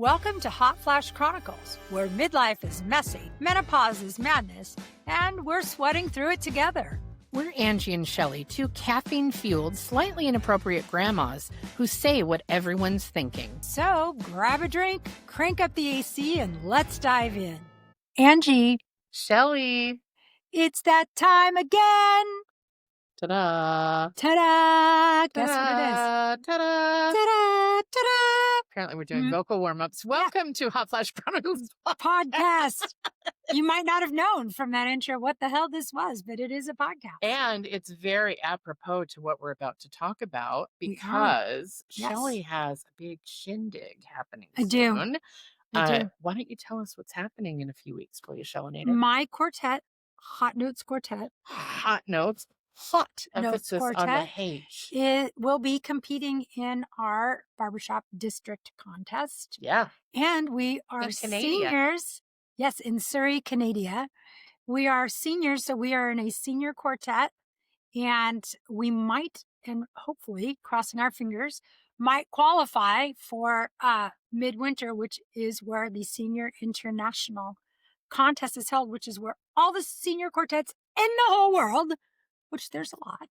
Welcome to Hot Flash Chronicles, where midlife is messy, menopause is madness, and we're sweating through it together. We're Angie and Shelly, two caffeine-fueled, slightly inappropriate grandmas who say what everyone's thinking. So grab a drink, crank up the AC, and let's dive in. Angie. Shelly. It's that time again. Ta-da. Ta-da. Guess what it is? Ta-da. Ta-da. Ta-da. Apparently we're doing vocal warm-ups. Welcome to Hot Flash Chronicles podcast. You might not have known from that intro what the hell this was, but it is a podcast. And it's very apropos to what we're about to talk about because Shelly has a big shindig happening soon. I do. Why don't you tell us what's happening in a few weeks, please, Shellinator? My quartet, Hot Notes Quartet. Hot Notes. Hot emphasis Quartet, on the H. It will be competing in our barbershop district contest. Yeah. And we are seniors. Yes, in Surrey, Canada. We are seniors, so we are in a senior quartet. And we might, and hopefully, crossing our fingers, might qualify for midwinter, which is where the Senior International Contest is held, which is where all the senior quartets in the whole world, which there's a lot,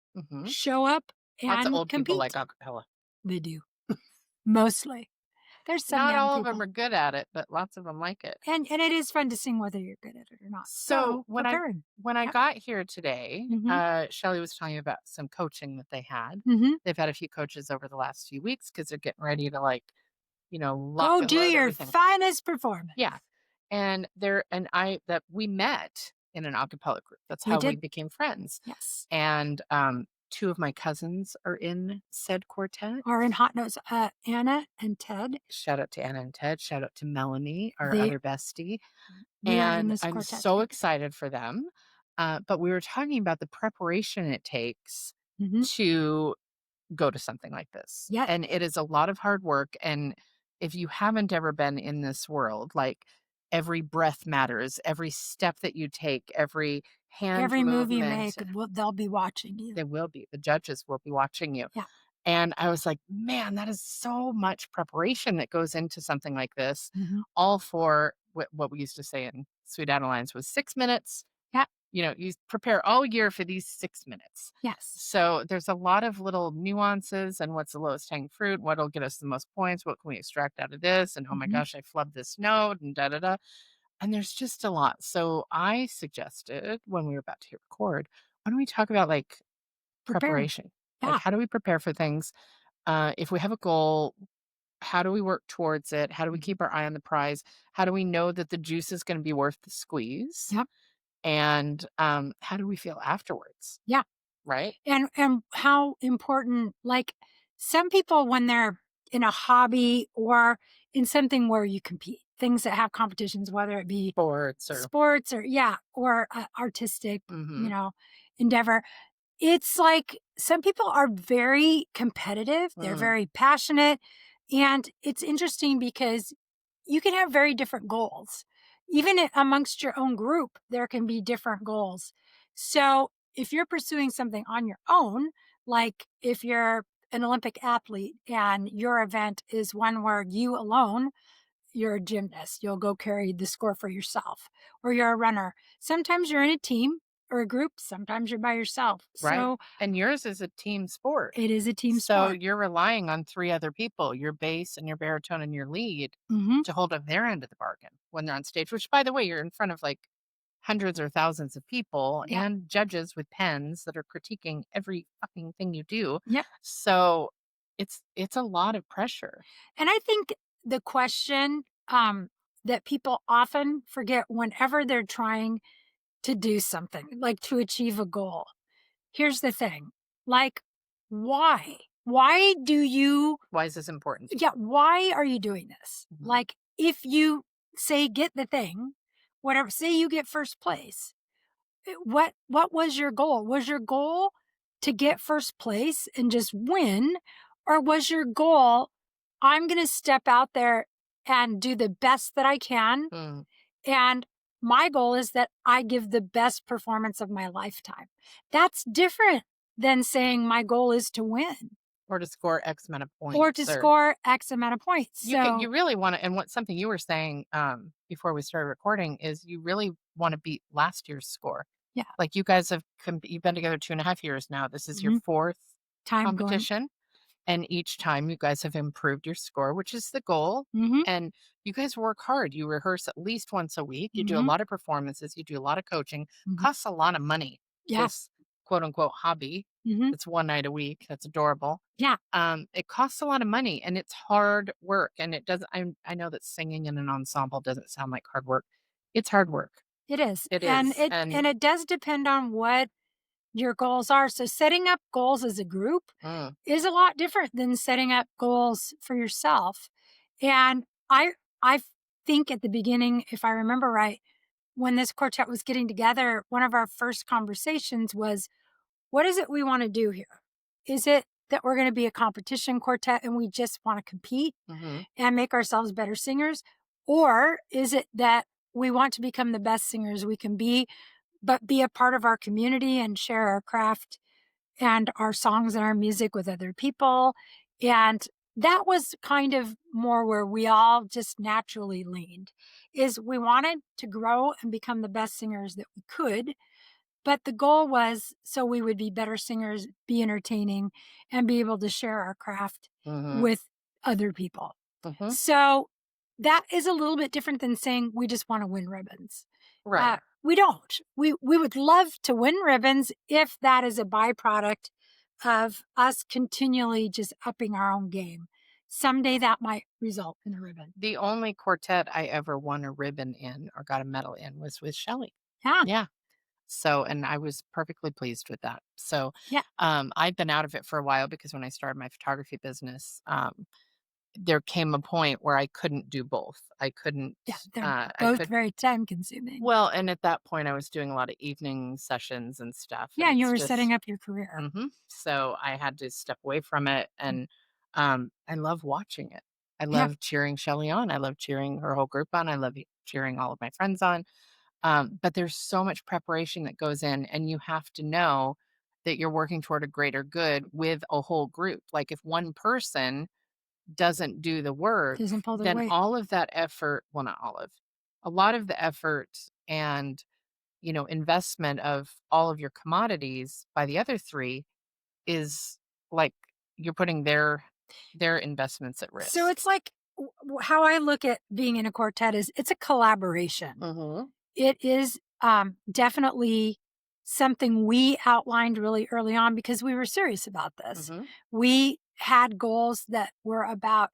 show up and lots of old compete. people like acapella. They do. Mostly. There's some Not young all people. of them are good at it, but lots of them like it. And it is fun to sing whether you're good at it or not. So when I got here today, Shelly was telling me about some coaching that they had. They've had a few coaches over the last few weeks because they're getting ready to go do your finest performance. Yeah. And we met in an acapella group. That's how we became friends. Yes. And two of my cousins are in said quartet. Are in Hot Notes, Anna and Ted. Shout out to Anna and Ted. Shout out to Melanie, our other bestie. And I'm so excited for them. But we were talking about the preparation it takes to go to something like this. Yeah. And it is a lot of hard work. And if you haven't ever been in this world, every breath matters, every step that you take, every move you make, they'll be watching you. They will be. The judges will be watching you. Yeah. And I was like, man, that is so much preparation that goes into something like this, all for what we used to say in Sweet Adelines was 6 minutes. Yeah. You prepare all year for these 6 minutes. Yes. So there's a lot of little nuances and what's the lowest hanging fruit, what'll get us the most points, what can we extract out of this, and oh my gosh, I flubbed this note, and da-da-da. And there's just a lot. So I suggested when we were about to hit record, why don't we talk about preparation? Yeah. How do we prepare for things? If we have a goal, how do we work towards it? How do we keep our eye on the prize? How do we know that the juice is going to be worth the squeeze? Yep. And how do we feel afterwards? Yeah. Right. And how important, some people when they're in a hobby or in something where you compete, things that have competitions, whether it be sports or artistic, endeavor. It's some people are very competitive. They're very passionate. And it's interesting because you can have very different goals. Even amongst your own group, there can be different goals. So if you're pursuing something on your own, like if you're an Olympic athlete and your event is one where you alone, you're a gymnast, you'll go carry the score for yourself, or you're a runner. Sometimes you're in a team or a group. Sometimes you're by yourself. Right. So, and yours is a team sport. It is a team sport. So you're relying on 3 other people, your bass and your baritone and your lead, to hold up their end of the bargain when they're on stage, which, by the way, you're in front of hundreds or thousands of people and judges with pens that are critiquing every fucking thing you do. Yeah. So it's a lot of pressure. And I think the question that people often forget whenever they're trying to do something, to achieve a goal. Here's the thing. Why? Why is this important? Yeah. Why are you doing this? If you say get the thing, whatever, say you get first place, what was your goal? Was your goal to get first place and just win? Or was your goal, I'm going to step out there and do the best that I can. And my goal is that I give the best performance of my lifetime. That's different than saying my goal is to win. Or to score X amount of or to points, or score X amount of points. you So, really wanna, and what something you were saying, before we started recording, is you really wanna beat last year's score. yeah. Like, you guys have you've been together 2.5 years now. This is your Mhm. 4th Time going. competition, and each time you guys have improved your score, which is the goal, Mhm. and you guys work hard. You rehearse at least once a week. You do a Mhm. lot of performances. You do a lot of coaching. Mhm. Costs a lot of money, Yeah. this quote unquote hobby. Mhm. It's one night a week. That's adorable. Yeah. It costs a lot of money, and it's hard work. And it doesn't, I know that singing in an ensemble doesn't sound like hard work. It's hard work. It is. It And is. And it does depend on what your goals are. So setting up goals as a group mm, is a lot different than setting up goals for yourself. And I think at the beginning, if I remember right, when this quartet was getting together, one of our first conversations was, what is it we want to do here? Is it that we're going to be a competition quartet and we just want to compete mhm, and make ourselves better singers? Or is it that we want to become the best singers we can be, but be a part of our community and share our craft and our songs and our music with other people? And that was kind of more where we all just naturally leaned, is we wanted to grow and become the best singers that we could, but the goal was so we would be better singers, be entertaining, and be able to share our craft mhm, with other people. mhm. So that is a little bit different than saying we just want to win ribbons. Right. We don't. We would love to win ribbons if that is a byproduct of us continually just upping our own game. Someday that might result in a ribbon. The only quartet I ever won a ribbon in or got a medal in was with Shelly. Yeah, Yeah. So, and I was perfectly pleased with that. So, yeah, I've been out of it for a while because when I started my photography business, there came a point where I couldn't do both. I couldn't, yeah. They're I both could, very time consuming. well, and at that point I was doing a lot of evening sessions and stuff, Yeah, and you it's were setting just, up your career. so I had to step away from it. Mm, And, I love watching it. I yeah. love cheering Shelly on. I love cheering her whole group on. I love cheering all of my friends on. But there's so much preparation that goes in, and you have to know that you're working toward a greater good with a whole group. Like, if one person doesn't do the work, Doesn't pull their then weight. all of that effort, well, not all of, a lot of the effort and, investment of all of your commodities by the other three is like you're putting their investments at So risk. it's like how I look at being in a quartet is it's a collaboration. Mhm. It is definitely something we outlined really early on because we were serious about this. Mhm. We had goals that were about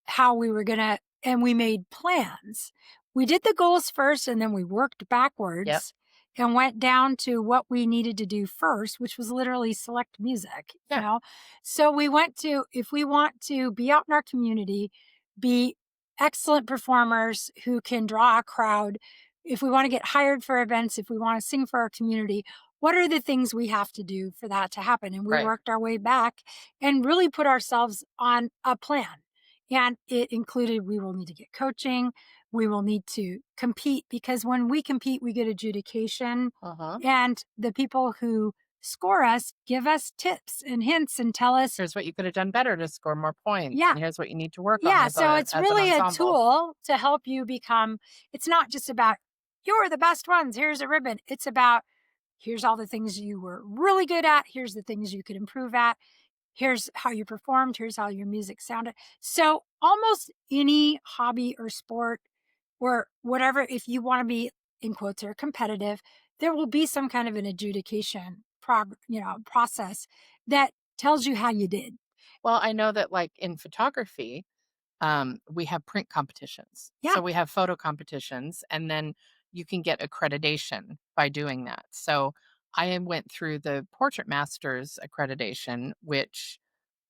how we were going to, and we made plans. We did the goals first and then we worked Yep. backwards and went down to what we needed to do first, which was literally select music, you Yeah. know? So we went to, if we want to be out in our community, be excellent performers who can draw a crowd, if we want to get hired for events, if we want to sing for our community, what are the things we have to do for that to happen? And we Right. worked our way back and really put ourselves on a plan. And it included we will need to get coaching, we will need to compete because when we compete, we get adjudication. Uh-huh. And the people who score us give us tips and hints and tell us, Here's what you could have done better to score more points, yeah, and here's what you need to work on yeah. So it's as an really a ensemble. tool to help you become, it's not just about, you're the best ones, here's a ribbon. It's about, here's all the things you were really good at, here's the things you could improve at, here's how you performed, here's how your music sounded. So almost any hobby or sport or whatever, if you want to be in quotes or competitive, there will be some kind of an adjudication process that tells you how you did. Well, I know that, like, in photography, we have print competitions. Yeah. So we have photo competitions, and then you can get accreditation by doing that. So I went through the Portrait Masters accreditation, which,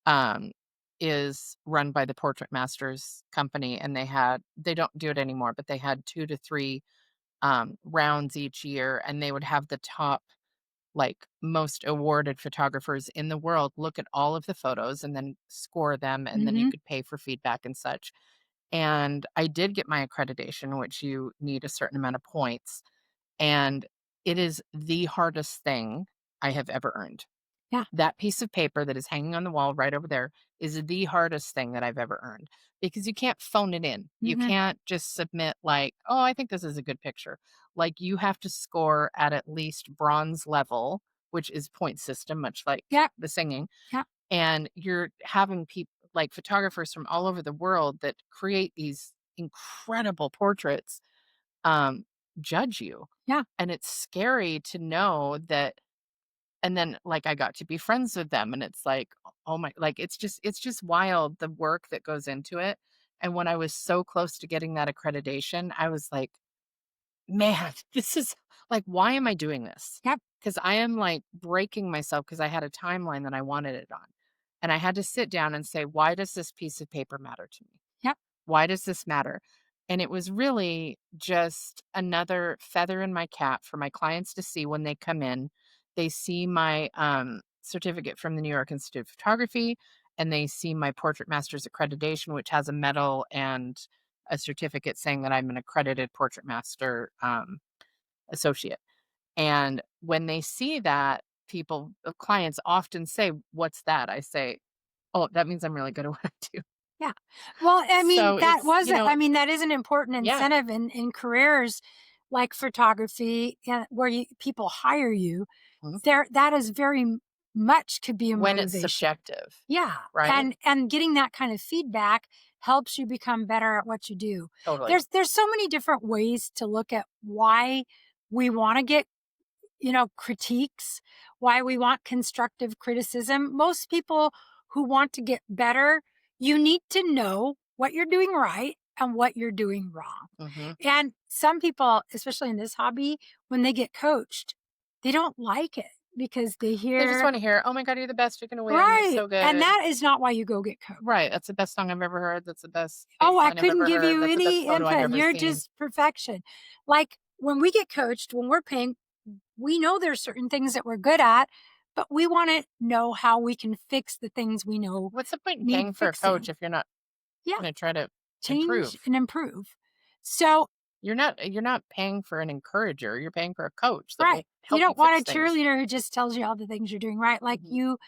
um, is run by the Portrait Masters company, and they don't do it anymore, but they had 2 to 3 rounds each year, and they would have the top, like, most awarded photographers in the world look at all of the photos and then score them, and then you Hmm. could pay for feedback and such. And I did get my accreditation, which you need a certain amount of points, and it is the hardest thing I have ever earned. Yeah. That piece of paper that is hanging on the wall right over there is the hardest thing that I've ever earned because you can't phone it in. You Mm-mm. can't just submit like, "Oh, I think this is a good picture." Like you have to score at least bronze level, which is point system, much like Yep. the singing. Yep. And you're having people like photographers from all over the world that create these incredible portraits um, judge you. Yeah. And it's scary to know that and then, like, I got to be friends with them, and it's like, oh my like, it's just wild the work that goes into it, and when I was so close to getting that accreditation, I was like, "Man, this is like, why am I doing this?" Yep. Because I am, like, breaking myself because I had a timeline that I wanted it on, and I had to sit down and say, "Why does this piece of paper matter to me?" Yep. Why does this matter? And it was really just another feather in my cap for my clients to see when they come in. They see my certificate from the New York Institute of Photography, and they see my Portrait Master's accreditation, which has a medal and a certificate saying that I'm an accredited Portrait Master associate. And when they see that, clients often say, "What's that?" I say, "Oh, that means I'm really good at what I do." Yeah. Well, I mean, So it's, that is an important yeah. incentive in careers like photography and where people hire you. Mhm. That is very much could be a When it's motivation. subjective, Yeah. right? And getting that kind of feedback helps you become better at what you do. Totally. There's so many different ways to look at why we want to get critiques, why we want constructive criticism. Most people who want to get better, you need to know what you're doing right and what you're doing wrong. Mhm. And some people, especially in this hobby, when they get coached, they don't like it because they They just hear, wanna hear, "Oh my god, you're the best, you're gonna win, it's right. so And good." that is not why you go get coached. Right, "That's the best song I've ever heard, that's the best Oh, bass I line I've couldn't ever give heard, you that's the best any photo I've input. ever You're seen." just perfection. Like when we get coached, when we're paying, we know there's certain things that we're good at, but we want to know how we can fix the things we know What's the point in need paying for a coach fixing. if you're not Yeah, gonna try to change improve? and improve. So, You're not paying for an encourager, you're paying for a coach that right. will You help you don't want fix a things. cheerleader who just tells you all the things you're doing right. Like Mhm. you,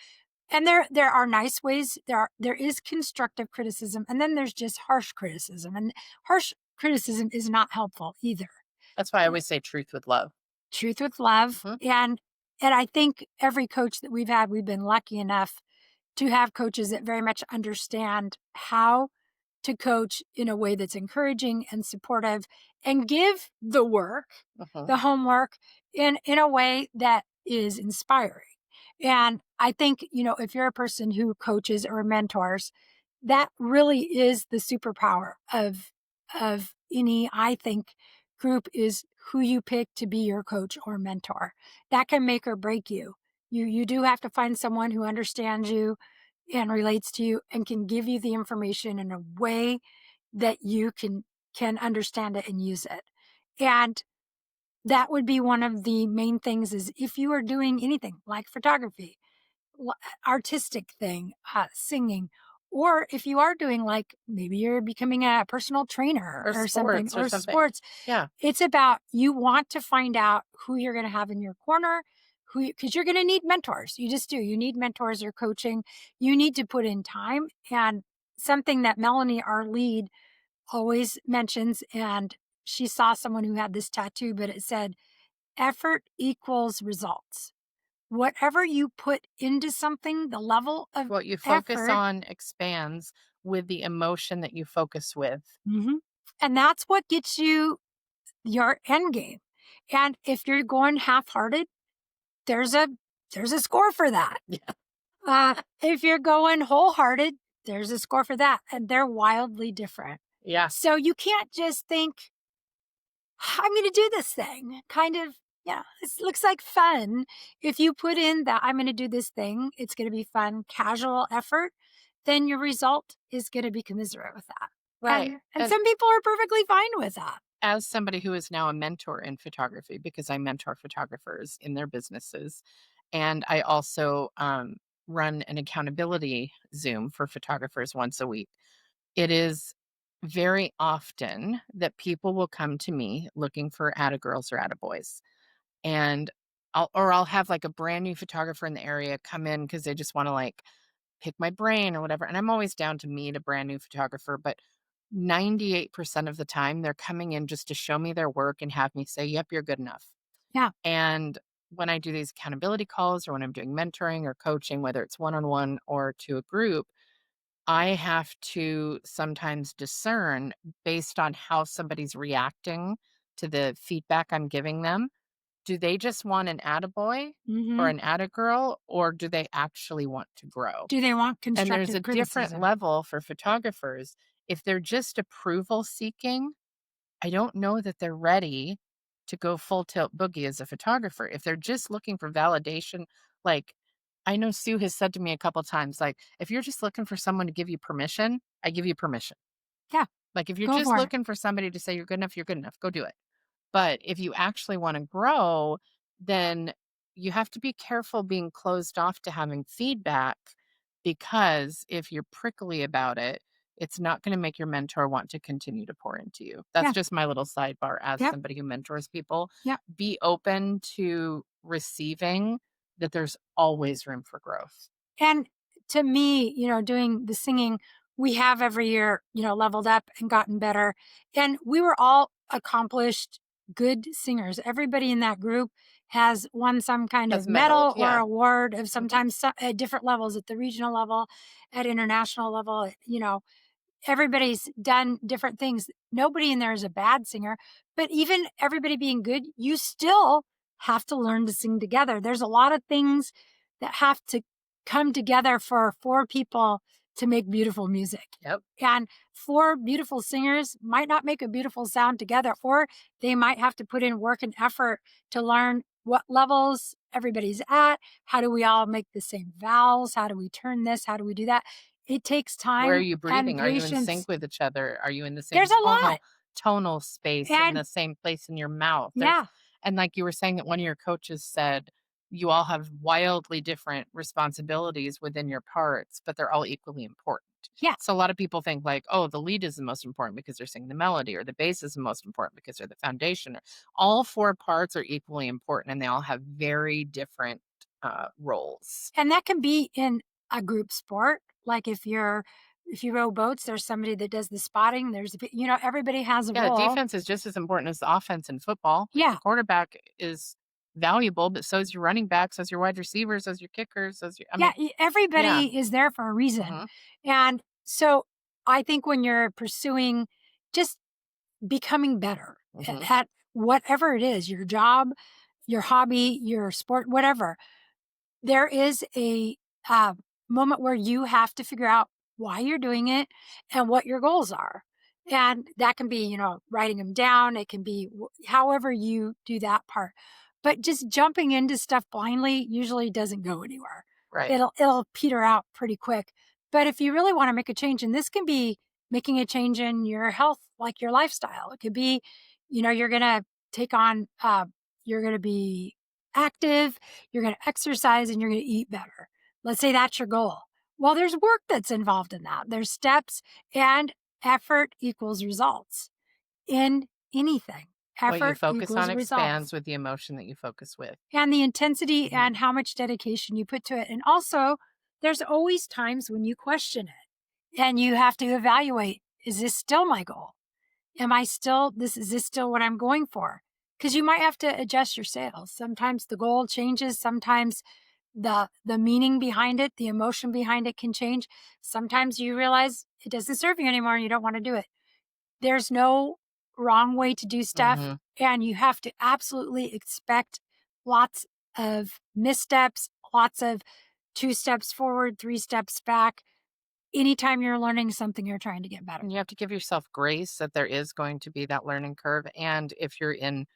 and there are nice ways. There is constructive criticism, and then there's just harsh criticism. And harsh criticism is not helpful either. That's why I always say truth with love. Truth with love. Mhm. And I think every coach that we've had, we've been lucky enough to have coaches that very much understand how to coach in a way that's encouraging and supportive and give the work, Mhm. the homework in a way that is inspiring. And I think, if you're a person who coaches or mentors, that really is the superpower of any, I think, group is who you pick to be your coach or mentor. That can make or break you. You do have to find someone who understands you and relates to you and can give you the information in a way that you can understand it and use it. And that would be one of the main things is if you are doing anything like photography, l- artistic thing, singing, or if you are doing like maybe you're becoming a personal trainer Or or something sports or or something. sports, Yeah. it's about you want to find out who you're going to have in your corner, because you're going to need mentors. You just do. You need mentors or coaching. You need to put in time. And something that Melanie, our lead, always mentions, and she saw someone who had this tattoo, but it said, effort equals results. Whatever you put into something, the level of What you focus effort, on expands with the emotion that you focus with. mhm, and that's what gets you your end game. And if you're going half-hearted, there's a there's a score for that. Yeah. If you're going wholehearted, there's a score for that, and they're wildly different. Yeah. So you can't just think, I'm going to do this thing. Kind of, yeah, this looks like fun. If you put in that I'm going to do this thing, it's going to be fun, casual effort, then your result is going to be commensurate with that. Right. And And some people are perfectly fine with that. as somebody who is now a mentor in photography, because I mentor photographers in their businesses, and I also run an accountability Zoom for photographers once a week. It is very often that people will come to me looking for atta girls or atta boys. And I'll have like a brand new photographer in the area come in because they just want to like pick my brain or whatever. And I'm always down to meet a brand new photographer, but 98% of the time they're coming in just to show me their work and have me say, yep, you're good enough. Yeah. And when I do these accountability calls or when I'm doing mentoring or coaching, whether it's one on one or to a group, I have to sometimes discern based on how somebody's reacting to the feedback I'm giving them. Do they just want an attaboy or Hmm. an attagirl, or do they actually want to grow? Do they want And there's a constructive different criticism? level for photographers. If they're just approval seeking, I don't know that they're ready to go full tilt boogie as a photographer. If they're just looking for validation, like I know Sue has said to me a couple times, like, if you're just looking for someone to give you permission, I give you permission. Yeah. Like, if you're Go just for it. looking for somebody to say you're good enough, you're good enough, go do it. But if you actually want to grow, then you have to be careful being closed off to having feedback because if you're prickly about it, it's not going to make your mentor want to continue to pour into you. That's Yeah. just my little sidebar as Yep. somebody who mentors people. Yep. Be open to receiving that there's always room for growth. And to me, doing the singing, we have every year, leveled up and gotten better. And we were all accomplished, good singers. Everybody in that group has won some kind Has of meddled. medal or Yeah. award of Hmm. sometimes at different levels, at the regional level, at international level, everybody's done different things. Nobody in there is a bad singer, but even everybody being good, you still have to learn to sing together. There's a lot of things that have to come together for four people to make beautiful music. Yep. And four beautiful singers might not make a beautiful sound together, or they might have to put in work and effort to learn what levels everybody's at. How do we all make the same vowels? How do we turn this? How do we do that? It takes Where are time you and breathing? Are you in sync patience. with each other? Are you in the same There's a lot. tonal space in And the same place in your mouth? There's yeah, and like you were saying that one of your coaches said you all have wildly different responsibilities within your parts, but they're all equally important. yeah. So a lot of people think like, oh, the lead is the most important because they're singing the melody, or the bass is the most important because they're the foundation. All four parts are equally important, and they all have very different roles. And that can be in a group sport. Like if you row boats, there's somebody that does the spotting. Everybody has a Yeah, role. defense is just as important as the offense in football. Like, Yeah. your quarterback is valuable, but so is your running back, so is your wide receiver, so is your kicker, so is your I Yeah. mean, yeah. Everybody is there for a reason. Mhm, And so I think when you're pursuing just becoming better mhm. at whatever it is, your job, your hobby, your sport, whatever, there is a uh, moment where you have to figure out why you're doing it and what your goals are. And that can be, writing them down. It can be however you do that part. But just jumping into stuff blindly usually doesn't go anywhere. Right. It'll peter out pretty quick. But if you really want to make a change, and this can be making a change in your health, like your lifestyle, it could be, you're going to take on, you're going to be active, you're going to exercise, and you're going to eat better. Let's say that's your goal. Well, there's work that's involved in that. There's steps, and effort equals results in anything. What you Effort focus on equals results. expands with the emotion that you focus with. And the intensity Mhm. and how much dedication you put to it. And also, there's always times when you question it and you have to evaluate, is this still my goal? Am I still is this still what I'm going for? Because you might have to adjust your sails. Sometimes the goal changes, sometimes the meaning behind it, the emotion behind it can change. Sometimes you realize it doesn't serve you anymore and you don't want to do it. There's no wrong way to do stuff, Mhm. and you have to absolutely expect lots of missteps, lots of 2 steps forward, 3 steps back anytime you're learning something you're trying to get better. And you have to give yourself grace that there is going to be that learning curve, and if you're in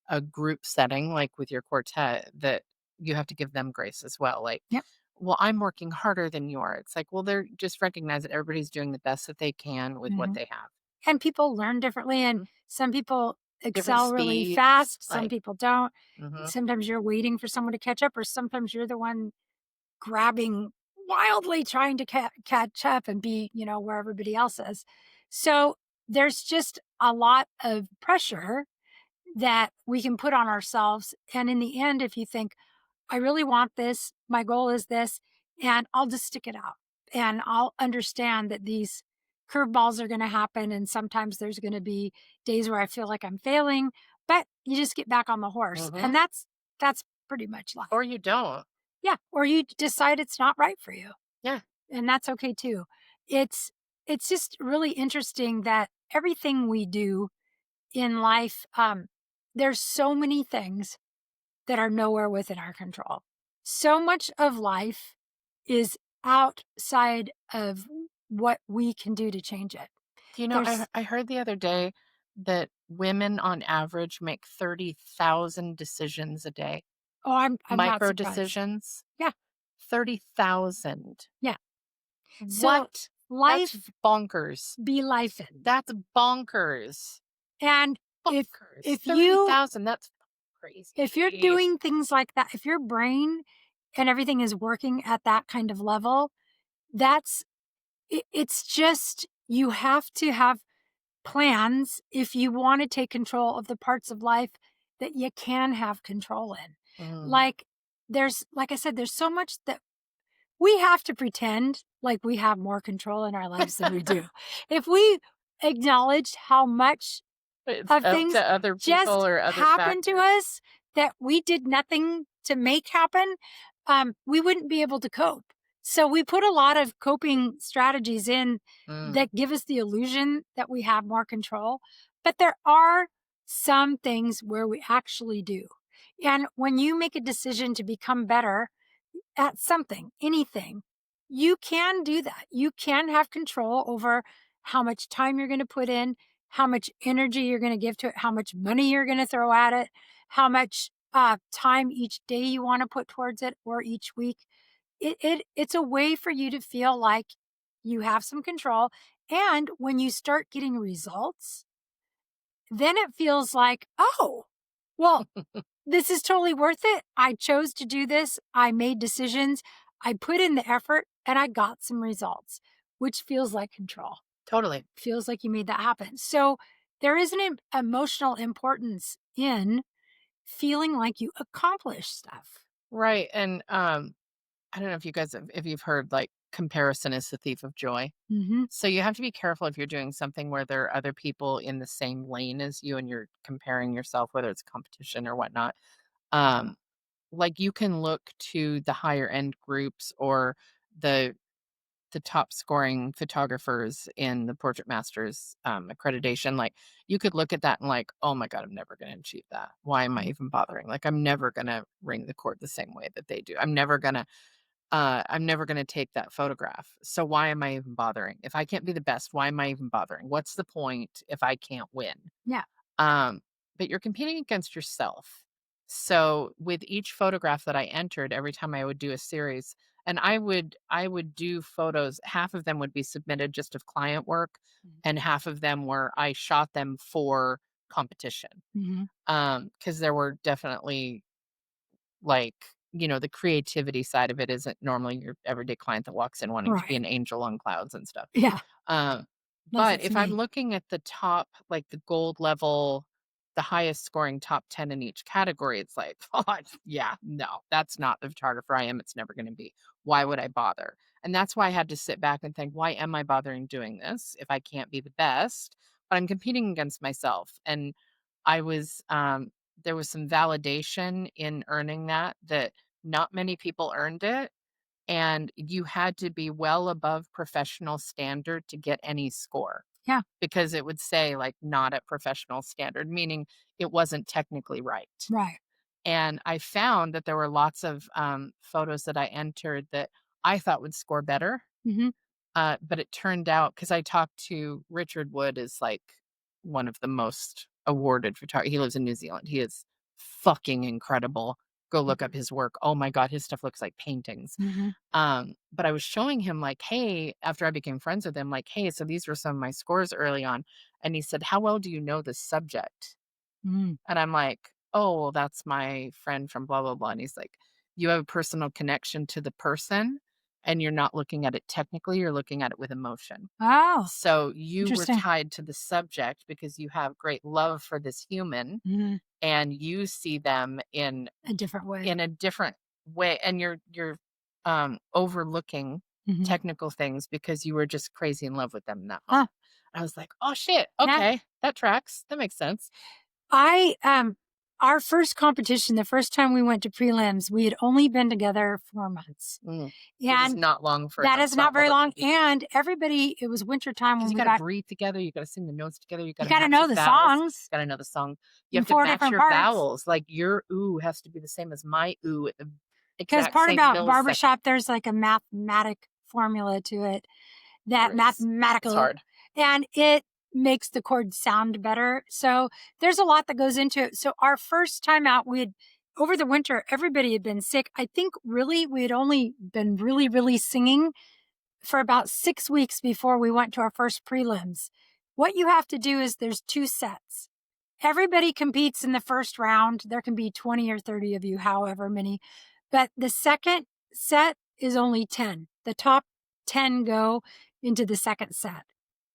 a group setting, like with your quartet, that you have to give them grace as well, like, Yep. "Well, I'm working harder than you are." It's like, well, they're just recognize that everybody's doing the best that they can with what Mhm. they have. And people learn differently, and Mhm. some people Different excel really speeds, fast, some like people don't. mhm. Sometimes you're waiting for someone to catch up, or sometimes you're the one grabbing wildly trying to catch up and be, where everybody else is. So there's just a lot of pressure that we can put on ourselves. And in the end, if you think, I really want this, my goal is this, and I'll just stick it out. And I'll understand that these curveballs are going to happen. And sometimes there's going to be days where I feel like I'm failing, but you just get back on the horse. And Mhm. that's pretty much life. Or you don't. Yeah. Or you decide it's not right for you. Yeah. And that's okay too. It's it's just really interesting that everything we do in life, there's so many things that are nowhere within our control. So much of life is outside of what we can do to change it. Do you know, I There's I heard the other day that women on average make 30,000 decisions a day. oh, I'm not Micro surprised. decisions. Yeah, 30,000. yeah. So What? That's life bonkers. be life in. That's bonkers. And Bonkers. if you 30,000, that's if you're crazy. doing things like that, if your brain and everything is working at that kind of level, that's it's just you have to have plans if you want to take control of the parts of life that you can have control in. Mm. Like like I said, there's so much that we have to pretend like we have more control in our lives than we do. If we acknowledged how much It's of up things to other people just or other happen to factors. us that we did nothing to make happen, we wouldn't be able to cope. So we put a lot of coping strategies in Mm. that give us the illusion that we have more control. But there are some things where we actually do. And when you make a decision to become better, at something, anything, you can do that. You can have control over how much time you're going to put in, how much energy you're going to give to it, how much money you're going to throw at it, how much time each day you want to put towards it or each week. It's a way for you to feel like you have some control. And when you start getting results, then it feels like, oh, well, this is totally worth it. I chose to do this. I made decisions. I put in the effort and I got some results, which feels like control. Totally. Feels like you made that happen. So there is an emotional importance in feeling like you accomplished stuff. Right. And I don't know if you guys if you've heard like comparison is the thief of joy. Hmm. So you have to be careful if you're doing something where there are other people in the same lane as you and you're comparing yourself, whether it's competition or whatnot. Um, like you can look to the higher end groups or the the top scoring photographers in the Portrait Masters accreditation. Like you could look at that and like, oh my God, I'm never going to achieve that. Why am I even bothering? Like I'm never going to ring the chord the same way that they do. I'm never going to take that photograph. So why am I even bothering? If I can't be the best, why am I even bothering? What's the point if I can't win? Yeah. Um, but you're competing against yourself. So with each photograph that I entered, every time I would do a series, and I would do photos, half of them would be submitted just of client work, and half of them were I shot them for competition. Hmm. Because there were definitely like, the creativity side of it isn't normally your everyday client that walks in wanting to be Right. an angel on clouds and stuff. Yeah. Um, Unless but it's if I'm me. looking at the top, like the gold level, the highest scoring top 10 in each category, it's like, oh, yeah, no, that's not the photographer I am. It's never going to be. Why would I bother? And that's why I had to sit back and think, why am I bothering doing this if I can't be the best? But I'm competing against myself. And I was, there was some validation in earning that not many people earned it, and you had to be well above professional standard to get any score Yeah. because it would say like not at professional standard, meaning it wasn't technically right. Right. And I found that there were lots of photos that I entered that I thought would score better, Hmm. but it turned out because I talked to Richard Wood is like one of the most awarded photographers. He lives in New Zealand. He is fucking incredible. Go look up his work. Oh my God, his stuff looks like paintings. Hmm. But I was showing him like, hey, after I became friends with him, like, hey, so these were some of my scores early on. And he said, how well do you know the subject? Hmm. And I'm like, oh, well, that's my friend from blah, blah, blah. And he's like, you have a personal connection to the person. and you're not looking at it technically, you're looking at it with emotion. Oh, So you were interesting. tied to the subject because you have great love for this human Mhm. and you see them A different way. in a different way, and you're overlooking Mhm. technical things because you were just crazy in love with them in that Huh. moment. I was like, "Oh shit. Yeah. Okay, that tracks. That makes sense." I our first competition, the first time we went to prelims, we had only been together 4 months. Mm. Which is And not long for an that is not ensemble very that long. can be, And everybody, it was wintertime because when you we gotta got, breathe together, you gotta sing the notes together, you you gotta got to match know your the vowels, songs gotta know the song. You in have to 4 match different your parts. vowels. Like your ooh has to be the same as my ooh at the Because exact part same about millisecond. barbershop, there's like a mathematic formula to it, that There is. It's mathematical, hard. and it makes the chord sound better. So there's a lot that goes into it. So our first time out, we had, over the winter, everybody had been sick. I think really we had only been really, really singing for about 6 weeks before we went to our first prelims. What you have to do is there's 2 sets. Everybody competes in the first round. There can be 20 or 30 of you, however many. But the second set is only 10. The top 10 go into the second set.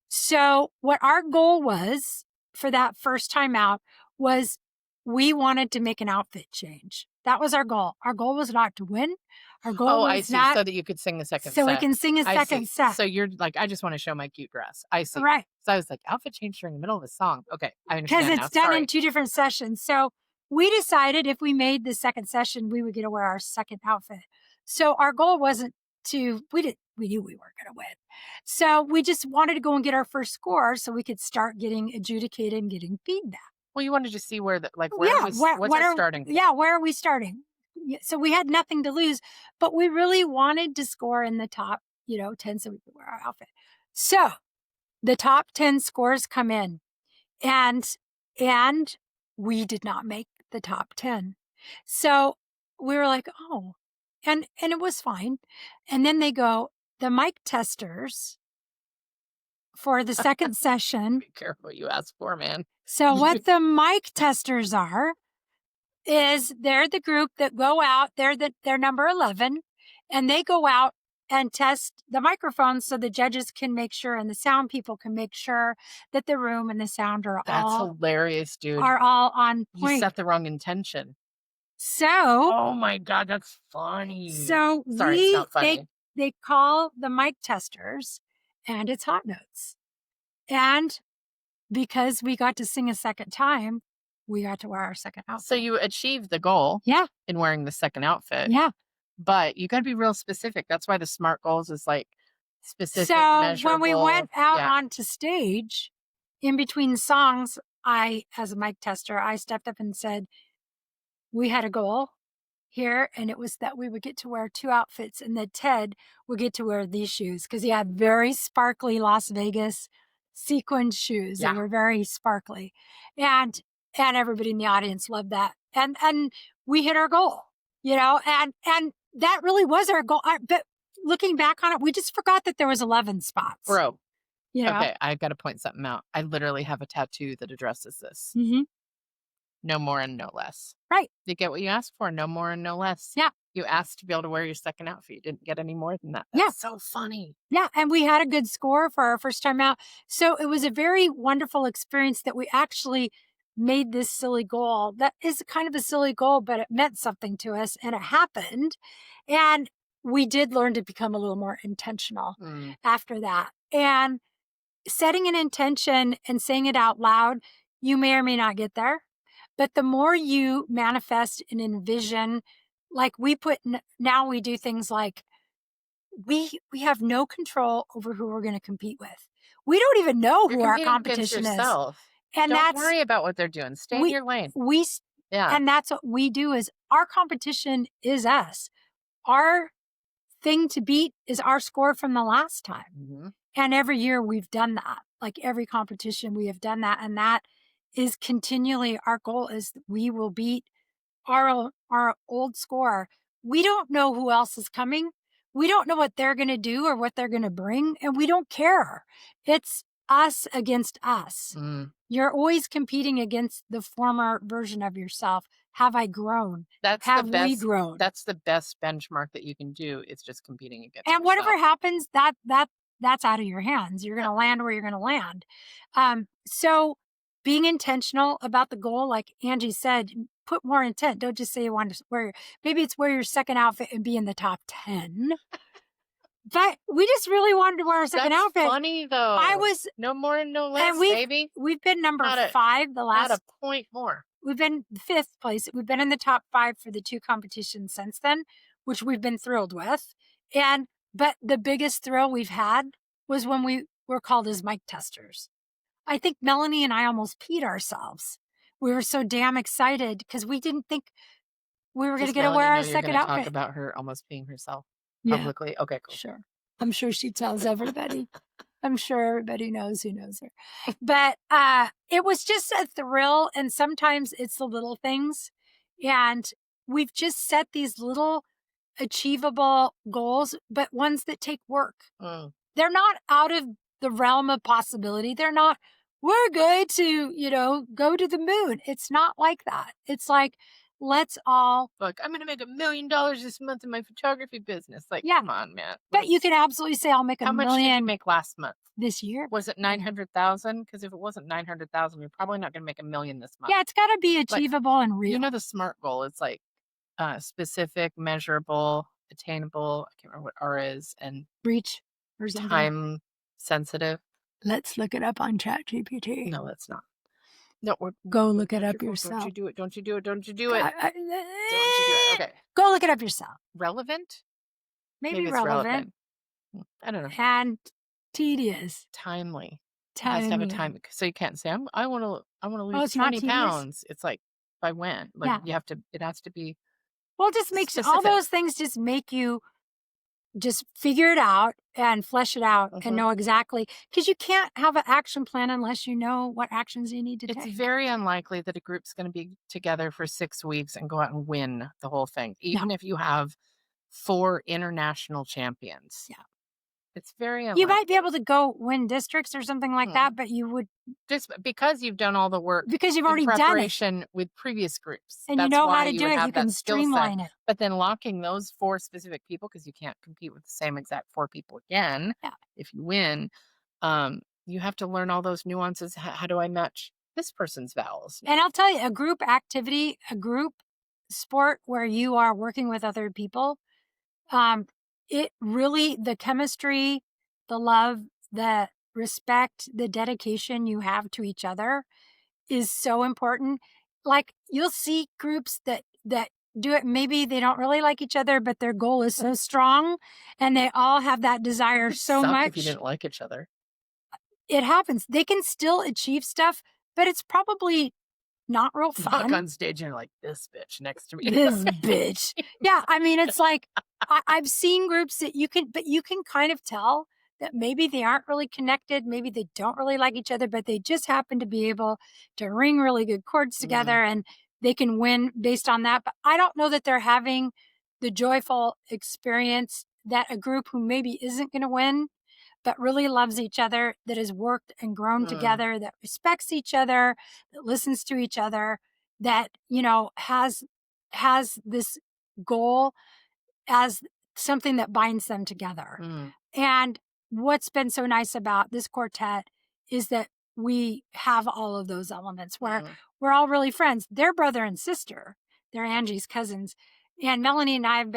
So, what our goal was for that first time out was we wanted to make an outfit change. That was our goal. Our goal was not to win. Our goal Oh, I was see. not So that you could sing the second so we set. can sing a I second see. set. So you're like, I just want to show my cute dress. I see. Right. So I was like, outfit change during the middle of a song. Okay, I Because understand now. it's done in Sorry. 2 different sessions. So we decided if we made the second session, we would get to wear our second outfit. So our goal wasn't to, we knew we weren't going to win. So we just wanted to go and get our first score so we could start getting adjudicated and getting feedback. Well, you wanted to see where the like Oh, where do yeah, we what's what our are, starting point? yeah, where are we starting? So we had nothing to lose, but we really wanted to score in the top, 10 so we could wear our outfit. So the top 10 scores come in, and and we did not make the top 10. So we were like, "Oh." And it was fine. And then they go, "The mic testers for the second session." Be careful what you ask for, man. So what the mic testers are is they're the group that go out, they're number 11, and they go out and test the microphones so the judges can make sure and the sound people can make sure that the room and the sound That's hilarious, dude. are all on You point. set the wrong intention. So Oh my god, that's funny. so Sorry, it's we not funny. they call the mic testers, and it's hot notes. And because we got to sing a second time, we got to wear our second So outfit. you achieved the goal Yeah. in wearing the second outfit. Yeah. But you gotta be real specific. That's why the SMART goals is like specific, So when we measurable. went out Yeah. onto stage, in between songs, as a mic tester, I stepped up and said, we had a goal here, and it was that we would get to wear 2 outfits and that Ted would get to wear these shoes because he had very sparkly Las Vegas sequined shoes. They Yeah. were very sparkly. And everybody in the audience loved that. And we hit our goal, and that really was our goal. But looking back on it, we just forgot that there was 11 spots. Bro. You know? Okay, I've got to point something out. I literally have a tattoo that addresses this. Mm-hmm. No more and no less. Right. You get what you asked for, no more and no less. Yeah. You asked to be able to wear your second outfit. You didn't get any more than that. Yeah. That's so funny. Yeah, and we had a good score for our first time out. So it was a very wonderful experience that we actually made this silly goal. That is kind of a silly goal, but it meant something to us and it happened. And we did learn to become a little more intentional after that. And setting an intention and saying it out loud, you may or may not get there. But the more you manifest and envision, like now we do things like, we have no control over who we're going to compete with. We don't even know You're who our competing against competition is. yourself. And Don't worry about what they're doing. Stay in your lane. Yeah. and that's what we do is our competition is us. Our thing to beat is our score from the last time. Mm-hmm. And every year we've done that. Like every competition we have done that. And that is continually our goal is that we will beat our old score. We don't know who else is coming. We don't know what they're going to do or what they're going to bring, and we don't care. It's us against us. Mm. You're always competing against the former version of yourself. Have I grown? That's the Have we best grown? that's the best benchmark that you can do. It's just competing against And whatever yourself. happens, that's out of your hands. You're going to land where you're going to land. So being intentional about the goal, like Angie said, put more intent. Don't just say you want to wear. Maybe it's wear your second outfit and be in the top 10. But we just really wanted to wear a second That's outfit. funny though. I was, no more and no less, and baby. we've been number Not a- 5 the Not a last. point more. We've been 5th place. We've been in the top 5 for the 2 competitions since then, which we've been thrilled with. But the biggest thrill we've had was when we were called as mic testers. I think Melanie and I almost peed ourselves. We were so damn excited because we didn't think we were going to Does get to Melanie wear know a you're second gonna talk outfit. about her almost being herself Yeah, publicly? Okay, cool. sure. I'm sure she tells everybody. I'm sure everybody knows who knows her. But it was just a thrill. And sometimes it's the little things. And we've just set these little achievable goals, but ones that take work. Mm. They're not out of the realm of possibility. They're not, we're going to, go to the moon. It's not like that. It's like, let's all. Look, I'm gonna make $1 million this month in my photography business. Like, Yeah. come on, man. But you can absolutely say, I'll make How $1 much did you million make last month? this year. Was it 900,000? Because if it wasn't 900,000, you're probably not gonna make $1 million this month. Yeah, it's got to be achievable and real. You know the SMART goal. It's like specific, measurable, attainable. I can't remember what R is, and Reach or something. time sensitive. Let's look it up on ChatGPT. No, that's not. No, Go look it up careful. yourself. Don't you do it? Don't you do it? Don't you do it? Don't Don't you do it? Okay. Go look it up yourself. Relevant? Maybe it's relevant I don't know. and tedious. Timely. It has to have a time, so you can't say I want to lose it's not 20 tedious? pounds. It's like by when? Like Yeah. you have to. It has to be. Well, just makes all specific. those things just make you just figure it out and flesh it out Mhm. and know exactly, because you can't have an action plan unless you know what actions you need to It's take. very unlikely that a group's going to be together for 6 weeks and go out and win the whole thing, even if you have 4 international champions. Yeah. It's very unlikely. You might be able to go win districts or something like that, but you would, just because you've done all the work because you've in already done it preparation with previous groups. and you That's know why how to you do would it, have you can that skill set. streamline it. But then locking those 4 specific people, because you can't compete with the same exact 4 people again. Yeah. If you win, you have to learn all those nuances. How do I match this person's vowels? And I'll tell you, a group activity, a group sport where you are working with other people, it really, the chemistry, the love, the respect, the dedication you have to each other is so important. Like you'll see groups that do it. Maybe they don't really like each other, but their goal is so strong and they all have that desire It'd so suck much. if you didn't like each other. It happens. They can still achieve stuff, but it's probably not real fun. Walk on stage and you're like, this bitch next to me. This bitch. Yeah, I mean, it's like I've seen groups that you can kind of tell that maybe they aren't really connected. Maybe they don't really like each other, but they just happen to be able to ring really good chords together and they can win based on that. But I don't know that they're having the joyful experience that a group who maybe isn't going to win, but really loves each other, that has worked and grown together, that respects each other, that listens to each other, that, has this goal as something that binds them together. And what's been so nice about this quartet is that we have all of those elements where we're all really friends. They're brother and sister. They're Angie's cousins. And Melanie and I have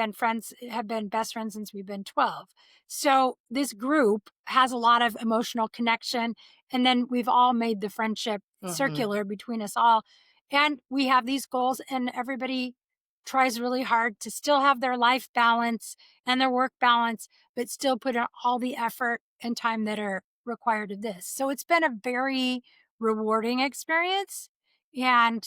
been best friends since we've been 12. So this group has a lot of emotional connection. And then we've all made the friendship circular between us all. And we have these goals and everybody tries really hard to still have their life balance and their work balance, but still put in all the effort and time that are required of this. So it's been a very rewarding experience. And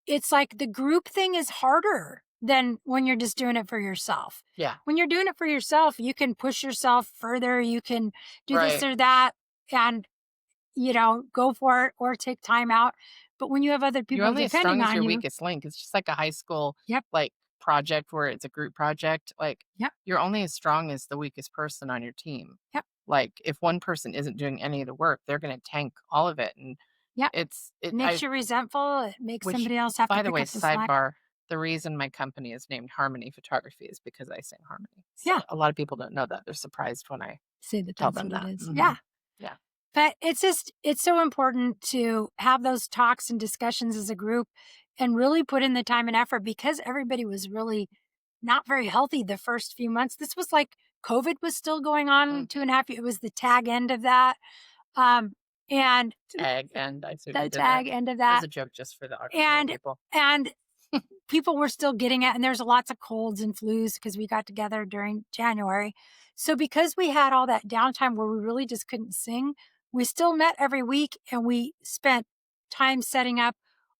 it's like the group thing is harder than when you're just doing it for yourself. Yeah. When you're doing it for yourself, you can push yourself further. You can do this or that and, go for it or take time out. But when you have other people You're only as strong depending as on your you, weakest link. It's just like a high school Yep. like project where it's a group project. Like Yep. you're only as strong as the weakest person on your team. Yep. Like, if one person isn't doing any of the work, they're gonna tank all of it, and Yep. it's It it makes I you resentful. It makes which, somebody else have to by the pick way, up the slack. sidebar, the reason my company is named Harmony Photography is because I sing harmony. So, Yeah. a lot of people don't know that. They're surprised when I Say that tell that's them what it that. is. Yeah. Mhm. Yeah. But it's so important to have those talks and discussions as a group and really put in the time and effort because everybody was really not very healthy the first few months. This was like COVID was still going on Mhm. 2.5 years. It was the tag end of that. Um, and Tag end, I see what you the did there. tag end of That was that. a joke just for the audio And people. and people were still getting it, and there's lots of colds and flus because we got together during January. So because we had all that downtime where we really just couldn't sing, we still met every week and we spent time setting up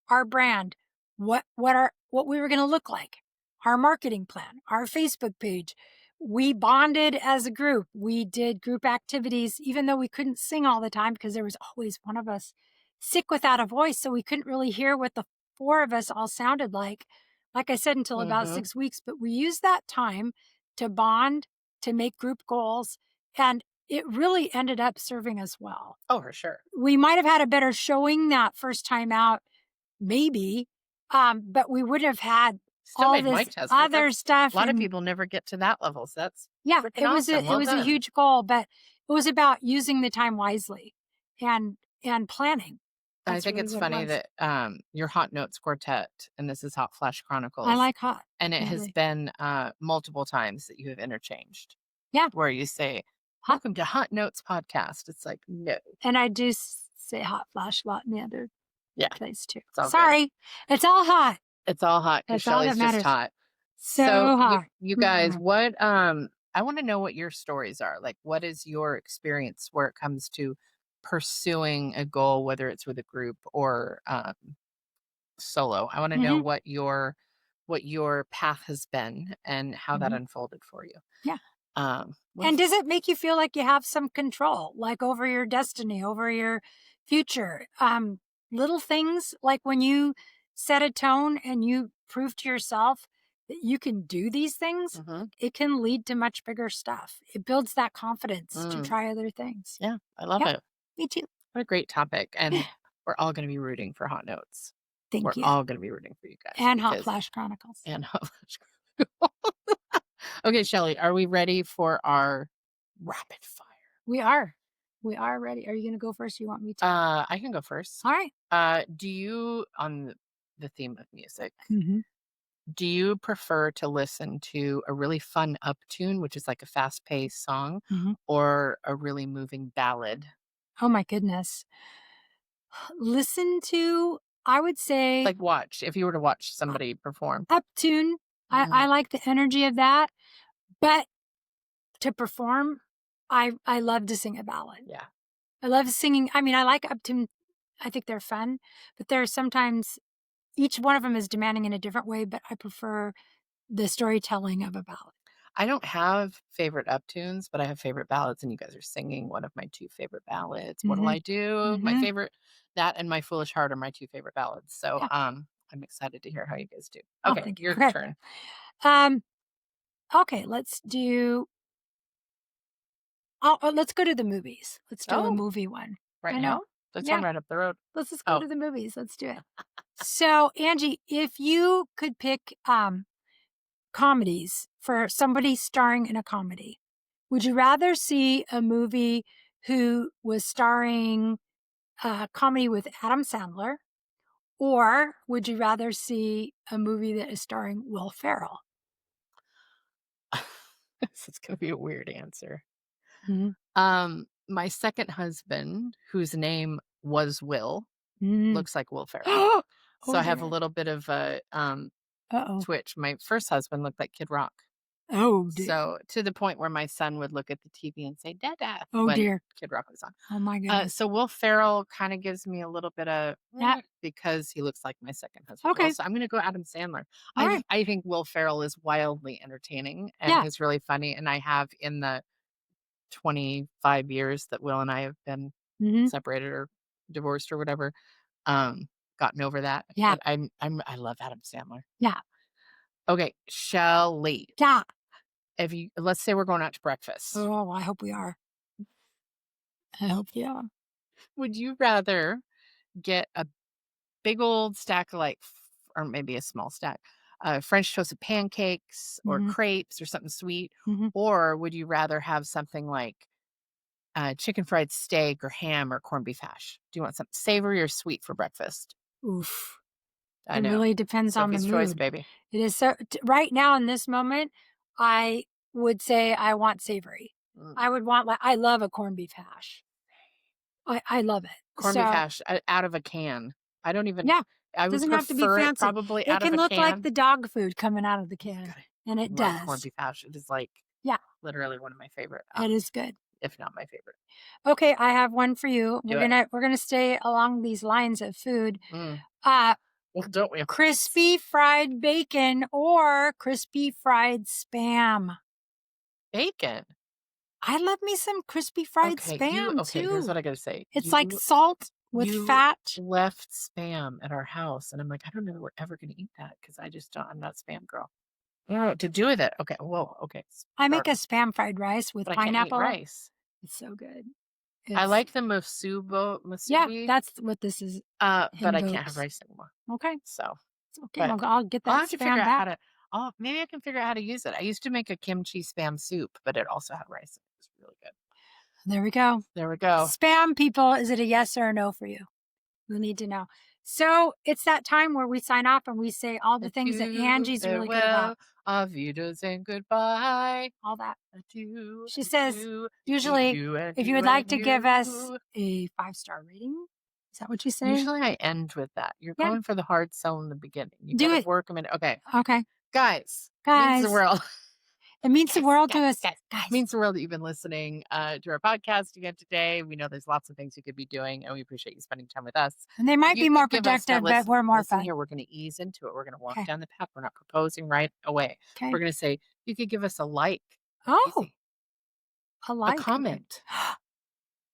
our brand, what we were going to look like, our marketing plan, our Facebook page. We bonded as a group. We did group activities, even though we couldn't sing all the time because there was always one of us sick without a voice. So we couldn't really hear what the four of us all sounded like I said, until about Mhm. 6 weeks. But we used that time to bond, to make group goals, and it really ended up serving us well. Oh, for sure. We might have had a better showing that first time out, maybe, but we would have had Still all made this mic testers. other That's a stuff. lot of And people never get to that level, so that's yeah, freaking awesome. it Well was a done. huge goal, but it was about using the time wisely and planning. I That's think really it's what it funny was. that, your Hot Notes quartet, and this is Hot Flash I Chronicles, like hot. and it has Really. been, multiple times that you have interchanged, Yeah, where you say, hot. "Welcome to Hot Notes podcast." It's like, "No." And I do say hot flash a lot in the other Yeah, place too. it's all good. Sorry. It's all hot. It's all hot because That's all that Shelly's just matters. hot. So So hot. you guys, Mm-mm. what I want to know what your stories are. Like, what is your experience where it comes to pursuing a goal, whether it's with a group or solo? I want to know Mhm. what your path has been and how that Mhm. unfolded for you. Yeah. What And if does it make you feel like you have some control, like over your destiny, over your future? Little things like when you set a tone and you prove to yourself that you can do these things, Mhm. it can lead to much bigger stuff. It builds that confidence to Mm, try other things. yeah, I love Yep, it. me too. What a great topic. And we're all going to be rooting for Hot Notes. We're Thank you. all going to be rooting for you guys And Hot because Flash Chronicles. and okay, Shelly, are we ready for our rapid fire? We are. We are ready. Are you going to go first? You want me to? I can go first. All right. Do you on the theme of music? Mhm. Do you prefer to listen to a really fun uptune, which is like a fast-paced song, Mhm. or a really moving ballad? Oh my goodness. Listen to, I would say, Like watch if you were to watch somebody perform. uptune. I Mhm. like the energy of that. But to perform, I love to sing a ballad. Yeah. I love singing. I mean, I like uptune. I think they're fun, but there are sometimes each one of them is demanding in a different way, but I prefer the storytelling of a ballad. I don't have favorite uptunes, but I have favorite ballads, and you guys are singing one of my two favorite ballads. What'll Mhm. I do? My Mhm. favorite that and My Foolish Heart are my two favorite ballads. So Yeah. I'm excited to hear how you guys do. Oh, Okay, thank you. your Okay. turn. Um, okay, let's go to the movies. Let's do a Oh, movie one. right I know. now? There's one Yeah. right up the road. Let's just go Oh, to the movies. Let's do it. So, Angie, if you could pick comedies for somebody starring in a comedy, would you rather see a movie who was starring a comedy with Adam Sandler, or would you rather see a movie that is starring Will Ferrell? this is gonna be a weird answer. Mhm. My second husband, whose name was Will, Mhm. looks like Will Ferrell. Oh So I have a dear. little bit of a Uh-oh. twitch. My first husband looked like Kid Rock. Oh dear. So to the point where my son would look at the TV and say "Dada" Oh when dear. Kid Rock was on. Oh my goodness. So Will Ferrell kind of gives me a little bit of Yeah. because he looks like my second husband Will. Okay. So I'm going to go Adam Sandler. All right. I think Will Ferrell is wildly entertaining and Yeah. he's really funny. And I have in the 25 years that Will and I have been Mhm. separated or divorced or whatever, um, gotten over that. Yeah. But I love Adam Sandler. Yeah. Okay, Shelley. Yeah. If you let's say we're going out to breakfast. Oh, I hope we are. I hope you are. Would you rather get a big old stack of or maybe a small stack, French toasted pancakes or Mhm. crepes or something sweet? Mhm. Or would you rather have something like chicken fried steak or ham or corned beef hash? Do you want something savory or sweet for breakfast? Oof. I It know. really depends on the Sophie's choice, mood. baby. It is so right now in this moment, I would say I want savory. Mm. I would want I love a corned beef hash. I love it. Corned beef So, hash out of a can. I don't even, yeah, I would doesn't have to be prefer it fancy. probably It out of can a look like can. the dog food coming out of the You can, gotta and it love corned does. beef hash. It is Yeah, literally one of my favorite, it is good. if not my favorite. Okay, I have one for you. Do it. We're gonna stay along these lines of food. Mm. Uh, Well, don't we? crispy fried bacon or crispy fried spam. Bacon. I love me some crispy fried Okay, spam here's too. what I gotta say. It's like salt with You fat. left spam at our house, and I'm like, I don't know that we're ever gonna eat that because I just don't. I'm not a spam girl. I don't know what to do with it. Okay, whoa, okay. I make Start. a spam fried rice with But I can't eat pineapple. rice. It's so good. I It's like the yeah, musubi, that's what this is but I can't have invokes. rice anymore. Okay, So, it's okay. but I'll get I'll that have to figure spam out how back. to. Oh, maybe I can figure out how to use it. I used to make a kimchi spam soup, but it also had rice. It was really good. There we go. There we go. Spam people, is it a yes or a no for you? We need to know. So it's that time where we sign off and we say all the things that Adieu, Angie's really good farewell, about. auf Wiedersehen, goodbye. All that. Adieu, She says, adieu, usually, adieu, if you adieu, would like to give us adieu. a 5-star rating, is that what you say? Usually I end with that. You're Yeah, going for the hard sell in the beginning. You do gotta it. work them in. Okay, Okay. guys, means the Guys, world. it means the world to us. Guys, Guys. means the world that you've been listening to our podcast again today. We know there's lots of things you could be doing, and we appreciate you spending time with us. And they If might you be more could give us now, productive, but we're more listen fun. here, we're going to ease into it. We're going to walk Okay. down the path. We're not proposing right away. Okay. We're going to say you could give us a like, Oh, easy, a a like. comment,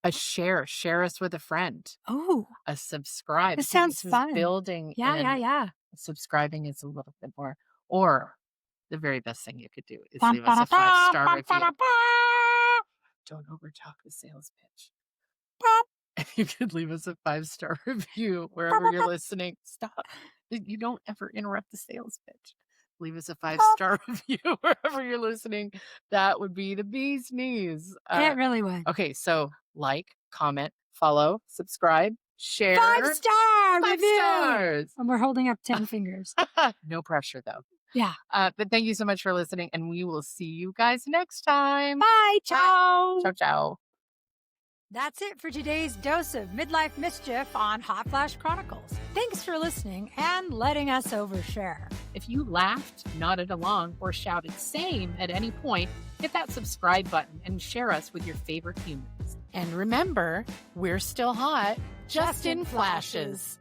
a share us with a friend, Oh, a subscribe. this See, sounds is fun. building Yeah, in. yeah. Subscribing is a little bit more, or the very best thing you could do is Bum, leave us a ba-da-da, 5-star bum, review. ba-da-ba. Don't overtalk the sales pitch. Bum, If you could leave us a 5-star review wherever you're ba-da-ba. listening, stop. You don't ever interrupt the sales pitch. Leave us a 5-star review wherever you're listening. That would be the bee's knees. It really would. Okay, so like, comment, follow, subscribe, share. 5-star 5 review. stars. And we're holding up 10 fingers. No pressure though. Yeah. But thank you so much for listening, and we will see you guys next time. Bye. Ciao. Ciao, ciao. That's it for today's dose of midlife mischief on Hot Flash Chronicles. Thanks for listening and letting us overshare. If you laughed, nodded along, or shouted same at any point, hit that subscribe button and share us with your favorite humans. And remember, we're still hot, just in flashes.